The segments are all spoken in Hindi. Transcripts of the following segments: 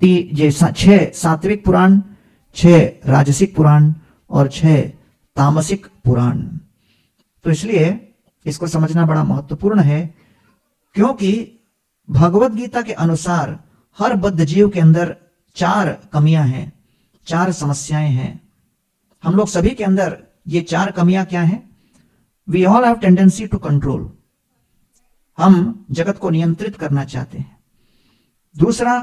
ये 6 सात्विक पुराण, 6 राजसिक पुराण और 6 तामसिक पुराण। तो इसलिए इसको समझना बड़ा महत्वपूर्ण है, क्योंकि भगवत गीता के अनुसार हर बद्ध जीव के अंदर 4 कमियां हैं, 4 समस्याएं हैं। हम लोग सभी के अंदर ये 4 कमियां क्या हैं? We all have tendency to control, हम जगत को नियंत्रित करना चाहते हैं। दूसरा,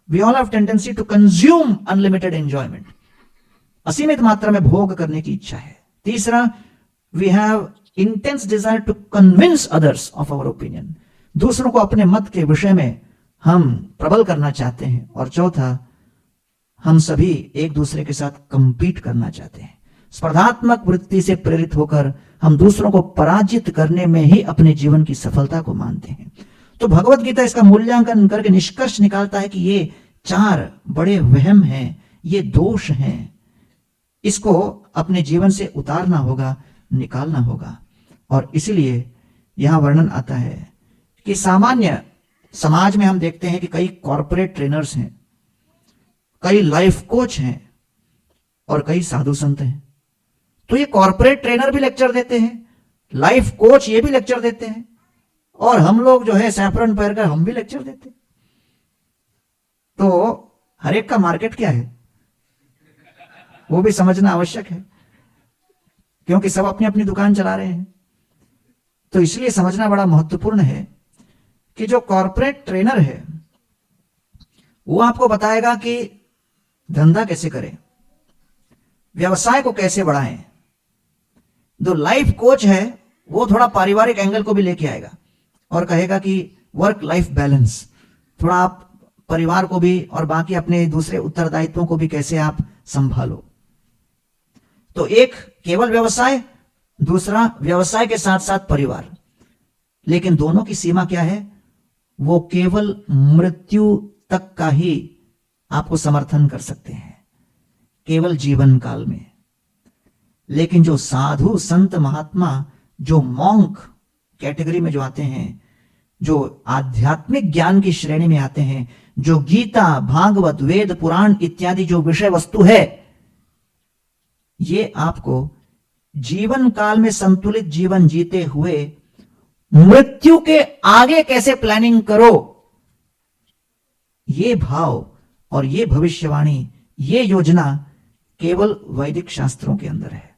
we all have tendency to consume unlimited enjoyment, असीमित मात्रा में भोग करने की इच्छा है। तीसरा, we have intense desire to convince others of our opinion, दूसरों को अपने मत के विषय में हम प्रबल करना चाहते हैं। और चौथा, हम सभी एक दूसरे के साथ कंपीट करना चाहते हैं। स्पर्धात्मक वृत्ति से प्रेरित होकर हम दूसरों को पराजित करने में ही अपने जीवन की सफलता को मानते हैं। तो भगवत गीता इसका मूल्यांकन करके निष्कर्ष निकालता है कि ये 4 बड़े वहम हैं, ये दोष हैं, इसको अपने जीवन से उतारना होगा, निकालना होगा। और इसलिए यहां वर्णन आता है कि सामान्य समाज में हम देखते हैं कि कई कॉर्पोरेट ट्रेनर्स हैं, कई लाइफ कोच हैं और कई साधु संत हैं। तो ये कॉर्पोरेट ट्रेनर भी लेक्चर देते हैं, लाइफ कोच ये भी लेक्चर देते हैं, और हम लोग जो है सैफरन पहनकर हम भी लेक्चर देते हैं। तो हर एक का मार्केट क्या है वो भी समझना आवश्यक है, क्योंकि सब अपनी अपनी दुकान चला रहे हैं। तो इसलिए समझना बड़ा महत्वपूर्ण है कि जो कॉर्पोरेट ट्रेनर है वो आपको बताएगा कि धंधा कैसे करें, व्यवसाय को कैसे बढ़ाएं। जो लाइफ कोच है वो थोड़ा पारिवारिक एंगल को भी लेके आएगा और कहेगा कि वर्क लाइफ बैलेंस, थोड़ा आप परिवार को भी और बाकी अपने दूसरे उत्तरदायित्वों को भी कैसे आप संभालो। तो एक केवल व्यवसाय, दूसरा व्यवसाय के साथ साथ परिवार, लेकिन दोनों की सीमा क्या है? वो केवल मृत्यु तक का ही आपको समर्थन कर सकते हैं, केवल जीवन काल में। लेकिन जो साधु संत महात्मा, जो मॉन्क कैटेगरी में जो आते हैं, जो आध्यात्मिक ज्ञान की श्रेणी में आते हैं, जो गीता, भागवत, वेद, पुराण इत्यादि जो विषय वस्तु है, ये आपको जीवन काल में संतुलित जीवन जीते हुए मृत्यु के आगे कैसे प्लानिंग करो, ये भाव और ये भविष्यवाणी, ये योजना केवल वैदिक शास्त्रों के अंदर है।